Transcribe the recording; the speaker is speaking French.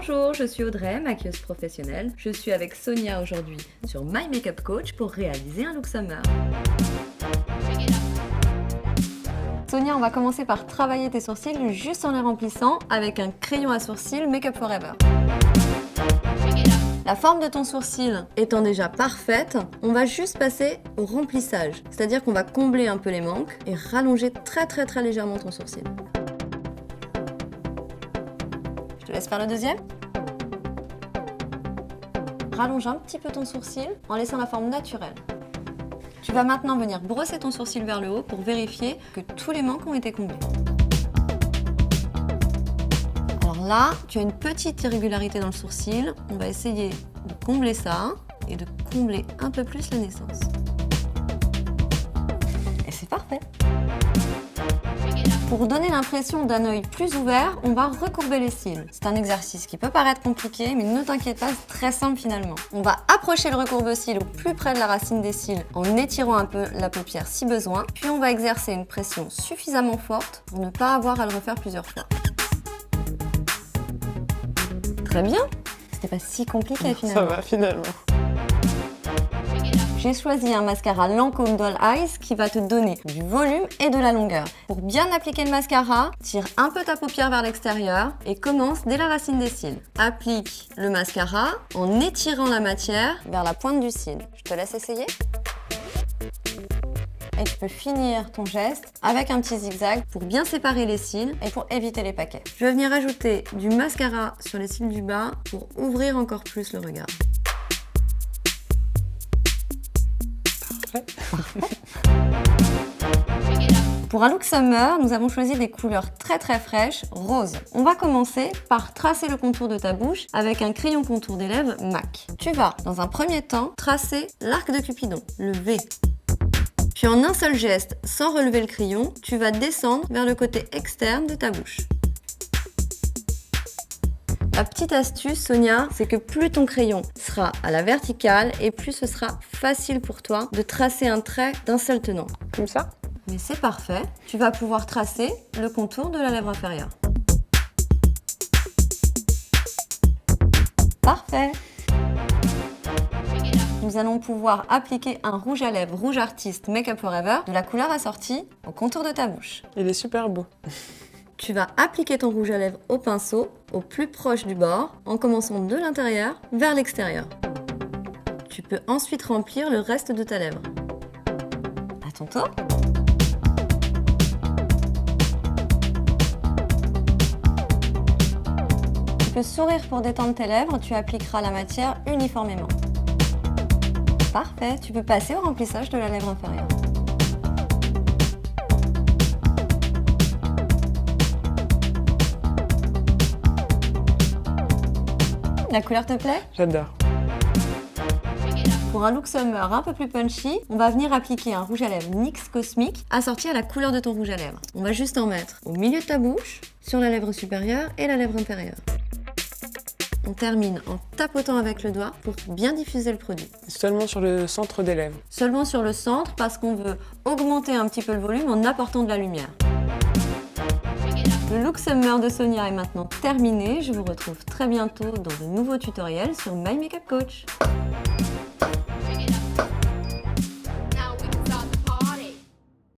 Bonjour, je suis Audrey, maquilleuse professionnelle. Je suis avec Sonia aujourd'hui sur My Makeup Coach pour réaliser un look summer. Sonia, on va commencer par travailler tes sourcils juste en les remplissant avec un crayon à sourcils Make Up Forever. La forme de ton sourcil étant déjà parfaite, on va juste passer au remplissage. C'est-à-dire qu'on va combler un peu les manques et rallonger très légèrement ton sourcil. Je te laisse faire le deuxième. Rallonge un petit peu ton sourcil en laissant la forme naturelle. Tu vas maintenant venir brosser ton sourcil vers le haut pour vérifier que tous les manques ont été comblés. Alors là, tu as une petite irrégularité dans le sourcil. On va essayer de combler ça et de combler un peu plus la naissance. Et c'est parfait! Pour donner l'impression d'un œil plus ouvert, on va recourber les cils. C'est un exercice qui peut paraître compliqué, mais ne t'inquiète pas, c'est très simple finalement. On va approcher le recourbe-cils au plus près de la racine des cils en étirant un peu la paupière si besoin, puis on va exercer une pression suffisamment forte pour ne pas avoir à le refaire plusieurs fois. Très bien, c'était pas si compliqué finalement. Ça va finalement. J'ai choisi un mascara Lancôme Doll Eyes qui va te donner du volume et de la longueur. Pour bien appliquer le mascara, tire un peu ta paupière vers l'extérieur et commence dès la racine des cils. Applique le mascara en étirant la matière vers la pointe du cil. Je te laisse essayer. Et tu peux finir ton geste avec un petit zigzag pour bien séparer les cils et pour éviter les paquets. Je vais venir ajouter du mascara sur les cils du bas pour ouvrir encore plus le regard. Pour un look summer, nous avons choisi des couleurs très fraîches, roses. On va commencer par tracer le contour de ta bouche avec un crayon contour des lèvres MAC. Tu vas, dans un premier temps, tracer l'arc de Cupidon, le V. Puis en un seul geste, sans relever le crayon, tu vas descendre vers le côté externe de ta bouche. La petite astuce, Sonia, c'est que plus ton crayon sera à la verticale et plus ce sera facile pour toi de tracer un trait d'un seul tenant. Comme ça? Mais c'est parfait. Tu vas pouvoir tracer le contour de la lèvre inférieure. Parfait. Nous allons pouvoir appliquer un rouge à lèvres Rouge Artist Make Up Forever de la couleur assortie au contour de ta bouche. Il est super beau. Tu vas appliquer ton rouge à lèvres au pinceau, au plus proche du bord, en commençant de l'intérieur vers l'extérieur. Tu peux ensuite remplir le reste de ta lèvre. À ton tour. Tu peux sourire pour détendre tes lèvres, tu appliqueras la matière uniformément. Parfait, tu peux passer au remplissage de la lèvre inférieure. La couleur te plaît? J'adore. Pour un look summer un peu plus punchy, on va venir appliquer un rouge à lèvres NYX Cosmic assorti à la couleur de ton rouge à lèvres. On va juste en mettre au milieu de ta bouche, sur la lèvre supérieure et la lèvre inférieure. On termine en tapotant avec le doigt pour bien diffuser le produit. Seulement sur le centre des lèvres. Seulement sur le centre parce qu'on veut augmenter un petit peu le volume en apportant de la lumière. Le look summer de Sonia est maintenant terminé. Je vous retrouve très bientôt dans de nouveaux tutoriels sur My Makeup Coach.